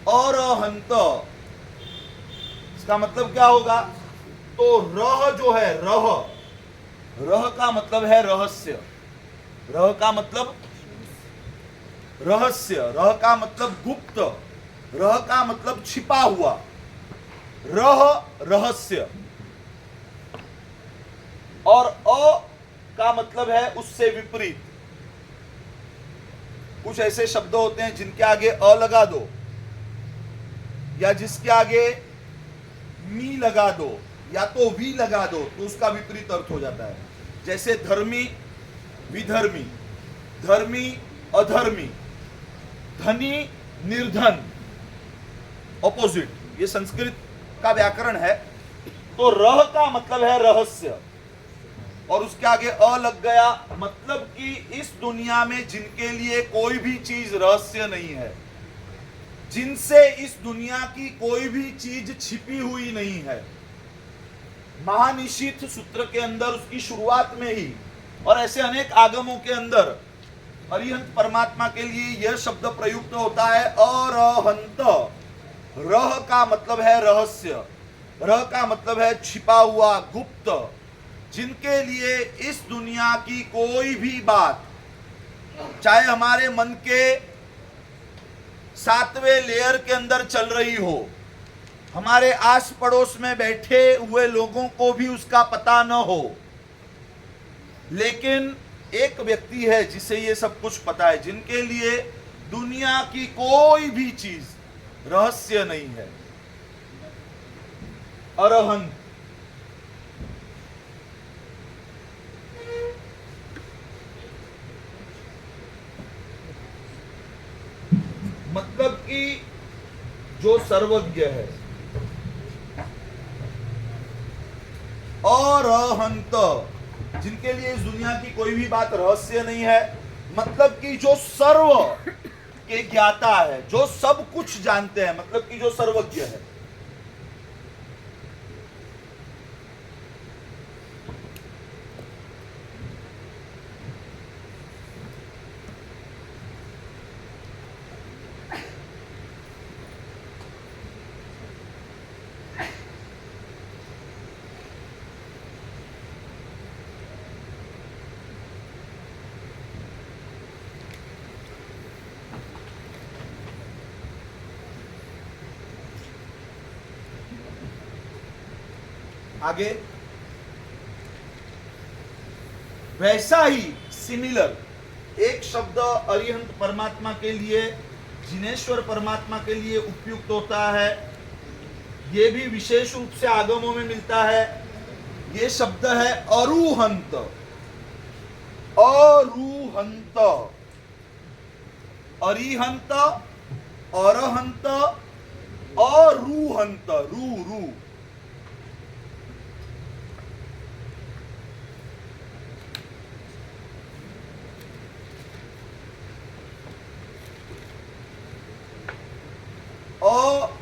अरहंत इसका मतलब क्या होगा? तो रह जो है, रह का मतलब है रहस्य, रह का मतलब रहस्य, रह का मतलब गुप्त, रह का मतलब छिपा हुआ, रह रहस्य। और अ का मतलब है उससे विपरीत, कुछ ऐसे शब्द होते हैं जिनके आगे अ लगा दो या जिसके आगे मी लगा दो या तो वी लगा दो तो उसका विपरीत अर्थ हो जाता है। जैसे धर्मी विधर्मी, धर्मी अधर्मी, धनी निर्धन, ऑपोजिट, ये संस्कृत का व्याकरण है। तो रह का मतलब है रहस्य और उसके आगे अ लग गया, मतलब कि इस दुनिया में जिनके लिए कोई भी चीज रहस्य नहीं है, जिनसे इस दुनिया की कोई भी चीज छिपी हुई नहीं है। महानिशीथ सूत्र के अंदर उसकी शुरुआत में ही और ऐसे अनेक आगमों के अंदर अरिहंत परमात्मा के लिए यह शब्द प्रयुक्त होता है अरहंत। रह का मतलब है रहस्य, रह का मतलब है छिपा हुआ, गुप्त, जिनके लिए इस दुनिया की कोई भी बात, चाहे हमारे मन के 7वें लेयर के अंदर चल रही हो, हमारे आस पड़ोस में बैठे हुए लोगों को भी उसका पता न हो, लेकिन एक व्यक्ति है जिसे ये सब कुछ पता है, जिनके लिए दुनिया की कोई भी चीज रहस्य नहीं है। अरहंत। मतलब कि जो सर्वज्ञ है। अरहंत, जिनके लिए इस दुनिया की कोई भी बात रहस्य नहीं है, मतलब कि जो सर्व के ज्ञाता है, जो सब कुछ जानते हैं, मतलब कि जो सर्वज्ञ है। आगे वैसा ही सिमिलर एक शब्द अरिहंत परमात्मा के लिए, जिनेश्वर परमात्मा के लिए उपयुक्त होता है। यह भी विशेष रूप से आगमों में मिलता है। यह शब्द है अरुहंत। अरुहंत, अरिहंत, अरहंत, अरुहंत, रू रू।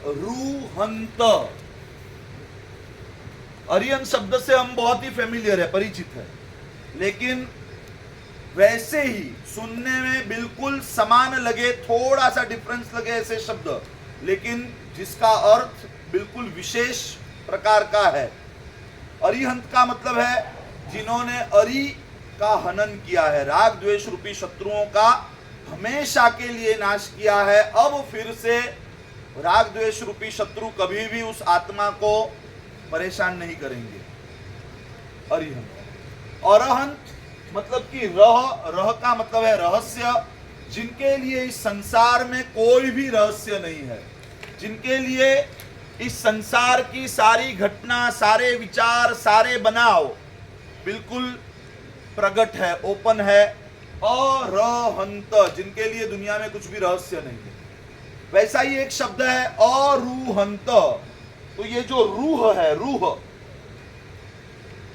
अरुहंत। अरिहंत शब्द से हम बहुत ही फेमिलियर है, परिचित है, लेकिन वैसे ही सुनने में बिल्कुल समान लगे, थोड़ा सा डिफरेंस लगे ऐसे शब्द, लेकिन जिसका अर्थ बिल्कुल विशेष प्रकार का है। अरिहंत का मतलब है जिन्होंने अरि का हनन किया है, राग द्वेष रूपी शत्रुओं का हमेशा के लिए नाश किया है। अब फिर से राग द्वेष रूपी शत्रु कभी भी उस आत्मा को परेशान नहीं करेंगे। अरिहंत। अरहंत मतलब कि रह का मतलब है रहस्य, जिनके लिए इस संसार में कोई भी रहस्य नहीं है, जिनके लिए इस संसार की सारी घटना, सारे विचार, सारे बनाव बिल्कुल प्रकट है, ओपन है। अरहंत, जिनके लिए दुनिया में कुछ भी रहस्य नहीं है। वैसा ही एक शब्द है अरुहंत। तो ये जो रूह है, रूह,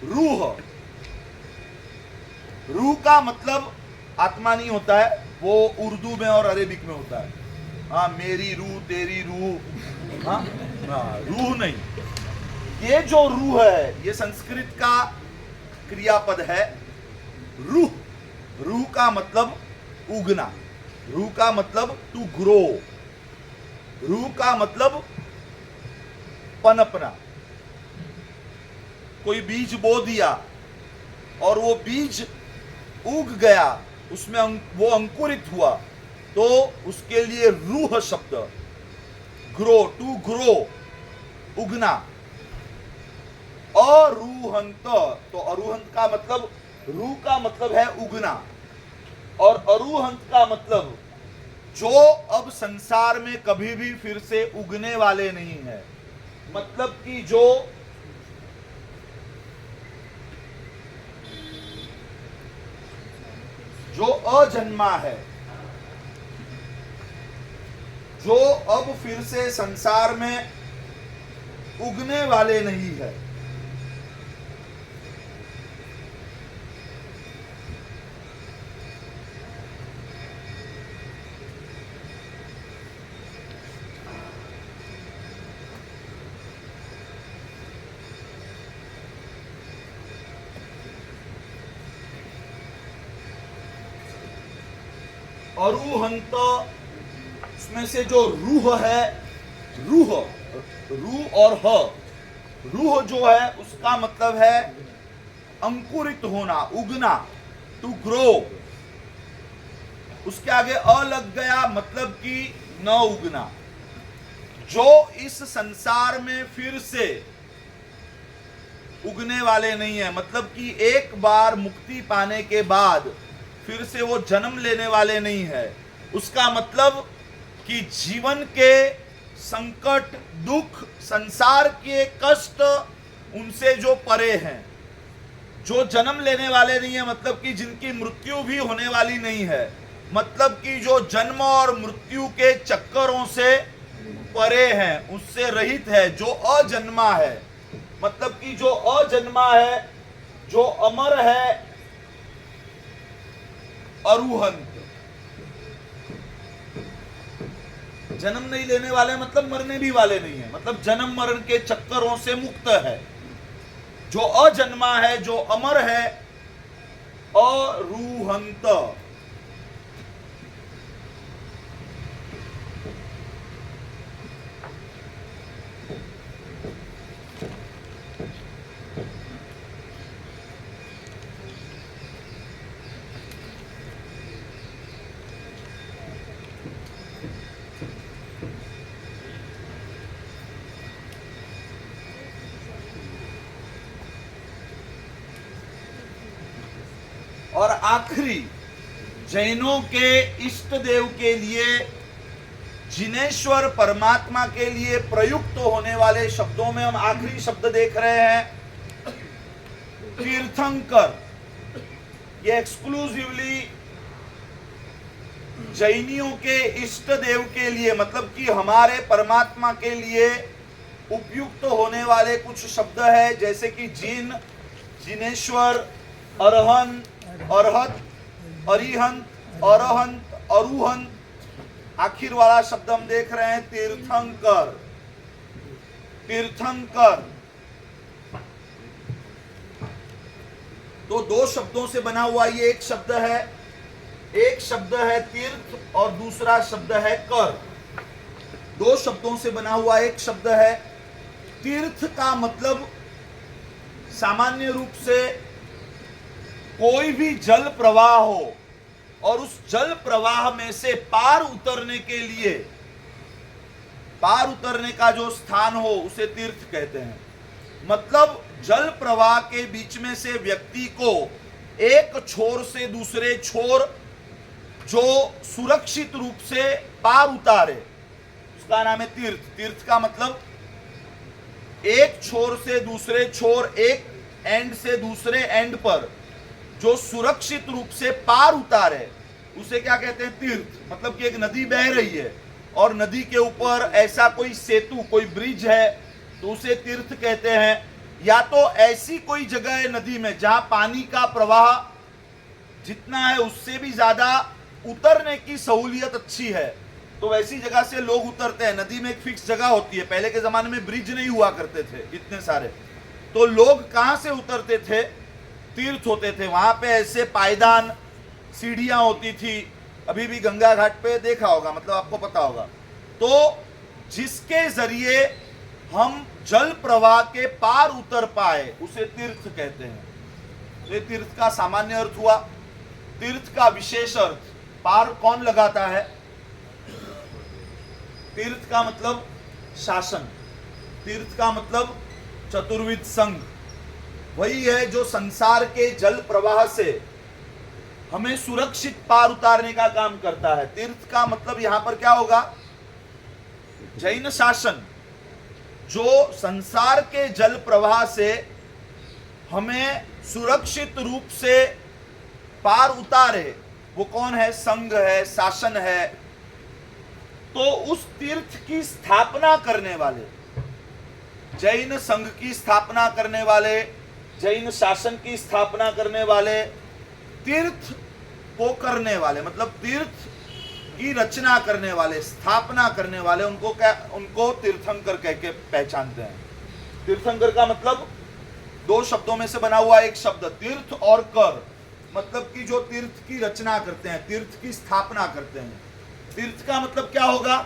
रूह, रूह का मतलब आत्मा नहीं होता है, वो उर्दू में और अरेबिक में होता है। हाँ, मेरी रूह, तेरी रूह, हाँ, रूह नहीं। ये जो रूह है, ये संस्कृत का क्रियापद है। रूह, रूह का मतलब उगना, रूह का मतलब टू ग्रो, रूह का मतलब पनपना। कोई बीज बो दिया और वो बीज उग गया, उसमें वो अंकुरित हुआ, तो उसके लिए रूह शब्द, ग्रो, टू ग्रो, उगना। अरुहंत, तो अरुहंत का मतलब, रूह का मतलब है उगना, और अरुहंत का मतलब जो अब संसार में कभी भी फिर से उगने वाले नहीं है। मतलब कि जो अजन्मा है, जो अब फिर से संसार में उगने वाले नहीं है। अरूहंत, उसमें से जो रूह है, रूह और ह, रूह जो है उसका मतलब है अंकुरित होना, उगना, टू ग्रो। उसके आगे अ लग गया, मतलब कि न उगना। जो इस संसार में फिर से उगने वाले नहीं है, मतलब कि एक बार मुक्ति पाने के बाद फिर से वो जन्म लेने वाले नहीं है। उसका मतलब कि जीवन के संकट, दुख, संसार के कष्ट उनसे जो परे हैं, जो जन्म लेने वाले नहीं है, मतलब कि जिनकी मृत्यु भी होने वाली नहीं है, मतलब कि जो जन्म और मृत्यु के चक्करों से परे हैं, उससे रहित है, जो अजन्मा है। मतलब कि जो अजन्मा है, जो अमर है, अरूहंत। जन्म नहीं लेने वाले मतलब मरने भी वाले नहीं है, मतलब जन्म मरण के चक्करों से मुक्त है। जो अजन्मा है, जो अमर है, अरूहंत। और आखिरी जैनों के इष्ट देव के लिए, जिनेश्वर परमात्मा के लिए प्रयुक्त होने वाले शब्दों में हम आखिरी शब्द देख रहे हैं तीर्थंकर। ये एक्सक्लूसिवली जैनियों के इष्ट देव के लिए, मतलब कि हमारे परमात्मा के लिए उपयुक्त होने वाले कुछ शब्द है, जैसे कि जिन, जिनेश्वर, अरहंत, अरहत, अरिहंत, अरहंत, अरूहंत। आखिर वाला शब्द हम देख रहे हैं तीर्थंकर। तीर्थंकर तो दो शब्दों से बना हुआ ये एक शब्द है। एक शब्द है तीर्थ और दूसरा शब्द है कर। दो शब्दों से बना हुआ एक शब्द है। तीर्थ का मतलब सामान्य रूप से कोई भी जल प्रवाह हो और उस जल प्रवाह में से पार उतरने के लिए, पार उतरने का जो स्थान हो उसे तीर्थ कहते हैं। मतलब जल प्रवाह के बीच में से व्यक्ति को एक छोर से दूसरे छोर जो सुरक्षित रूप से पार उतारे, उसका नाम है तीर्थ। तीर्थ का मतलब एक छोर से दूसरे छोर, एक एंड से दूसरे एंड पर जो सुरक्षित रूप से पार उतारे, उसे क्या कहते हैं? तीर्थ। मतलब कि एक नदी बह रही है और नदी के ऊपर ऐसा कोई सेतु, कोई ब्रिज है, तो उसे तीर्थ कहते हैं। या तो ऐसी कोई जगह है नदी में जहां पानी का प्रवाह जितना है उससे भी ज्यादा उतरने की सहूलियत अच्छी है, तो वैसी जगह से लोग उतरते हैं। नदी में एक फिक्स जगह होती है। पहले के जमाने में ब्रिज नहीं हुआ करते थे इतने सारे, तो लोग कहां से उतरते थे? तीर्थ होते थे। वहां पे ऐसे पायदान, सीढ़ियां होती थी। अभी भी गंगा घाट पे देखा होगा, मतलब आपको पता होगा। तो जिसके जरिए हम जल प्रवाह के पार उतर पाए उसे तीर्थ कहते हैं। ये तीर्थ का सामान्य अर्थ हुआ। तीर्थ का विशेष अर्थ, पार कौन लगाता है? तीर्थ का मतलब शासन, तीर्थ का मतलब चतुर्विध संघ। वही है जो संसार के जल प्रवाह से हमें सुरक्षित पार उतारने का काम करता है। तीर्थ का मतलब यहां पर क्या होगा? जैन शासन, जो संसार के जल प्रवाह से हमें सुरक्षित रूप से पार उतारे, वो कौन है? संघ है, शासन है। तो उस तीर्थ की स्थापना करने वाले, जैन संघ की स्थापना करने वाले, जैन शासन की स्थापना करने वाले, तीर्थ को करने वाले, मतलब तीर्थ की रचना करने वाले, स्थापना करने वाले, उनको क्या, उनको तीर्थंकर कह के पहचानते हैं। तीर्थंकर का मतलब दो शब्दों में से बना हुआ एक शब्द, तीर्थ और कर, मतलब कि जो तीर्थ की रचना करते हैं, तीर्थ की स्थापना करते हैं। तीर्थ का मतलब क्या होगा?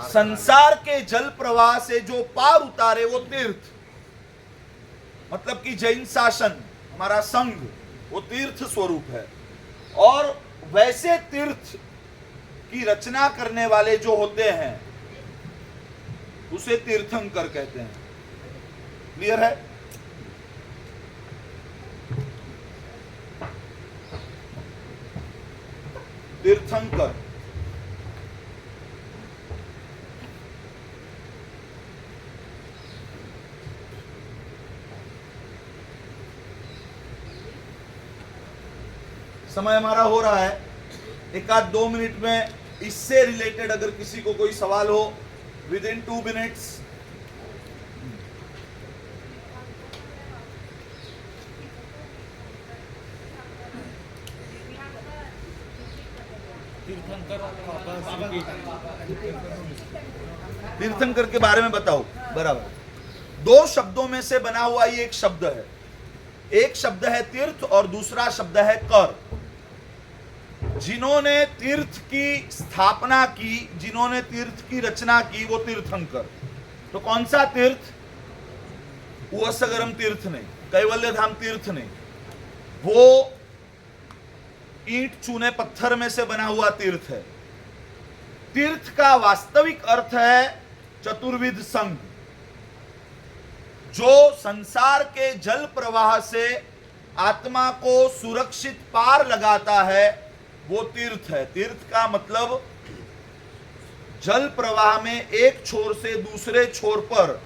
संसार के जल प्रवाह से जो पार उतारे वो तीर्थ, मतलब कि जैन शासन, हमारा संघ, वो तीर्थ स्वरूप है। और वैसे तीर्थ की रचना करने वाले जो होते हैं उसे तीर्थंकर कहते हैं। क्लियर है? तीर्थंकर। समय हमारा हो रहा है, एक आध 2 मिनट में इससे रिलेटेड अगर किसी को कोई सवाल हो, विद इन 2 मिनट्स। तीर्थंकर के बारे में बताओ। बराबर, 2 शब्दों में से बना हुआ ये एक शब्द है। एक शब्द है तीर्थ और दूसरा शब्द है कर। जिन्होंने तीर्थ की स्थापना की, जिन्होंने तीर्थ की रचना की, वो तीर्थंकर। तो कौन सा तीर्थ? उवसगरम तीर्थ नहीं, कैवल्य धाम तीर्थ नहीं, वो ईंट चूने पत्थर में से बना हुआ तीर्थ है। तीर्थ का वास्तविक अर्थ है चतुर्विध संघ। जो संसार के जल प्रवाह से आत्मा को सुरक्षित पार लगाता है वो तीर्थ है। तीर्थ का मतलब जल प्रवाह में एक छोर से दूसरे छोर पर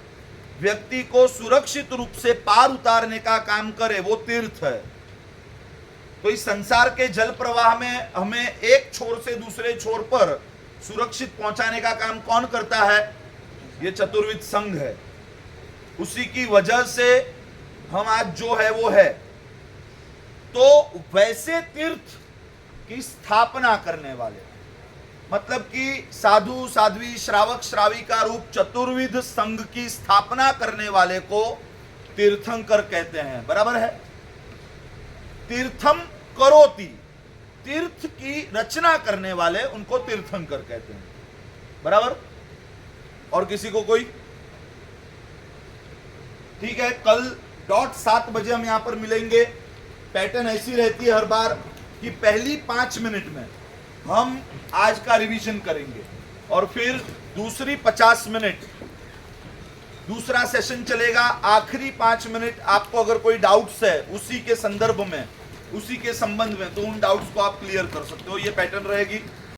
व्यक्ति को सुरक्षित रूप से पार उतारने का काम करे, वो तीर्थ है। तो इस संसार के जल प्रवाह में हमें एक छोर से दूसरे छोर पर सुरक्षित पहुंचाने का काम कौन करता है? ये चतुर्विध संघ है। उसी की वजह से हम आज जो है वो है। तो वैसे तीर्थ की स्थापना करने वाले, मतलब कि साधु साध्वी श्रावक श्राविका रूप चतुर्विध संघ की स्थापना करने वाले को तीर्थंकर कहते हैं। बराबर है? तीर्थम करोति, तीर्थ की रचना करने वाले उनको तीर्थंकर कहते हैं। बराबर? और किसी को कोई? ठीक है, कल डॉट 7 बजे हम यहां पर मिलेंगे। पैटर्न ऐसी रहती है हर बार कि पहली 5 मिनट में हम आज का रिवीजन करेंगे और फिर दूसरी 50 मिनट दूसरा सेशन चलेगा। आखिरी 5 मिनट आपको अगर कोई डाउट्स है उसी के संदर्भ में, उसी के संबंध में, तो उन डाउट्स को आप क्लियर कर सकते हो। ये पैटर्न रहेगी।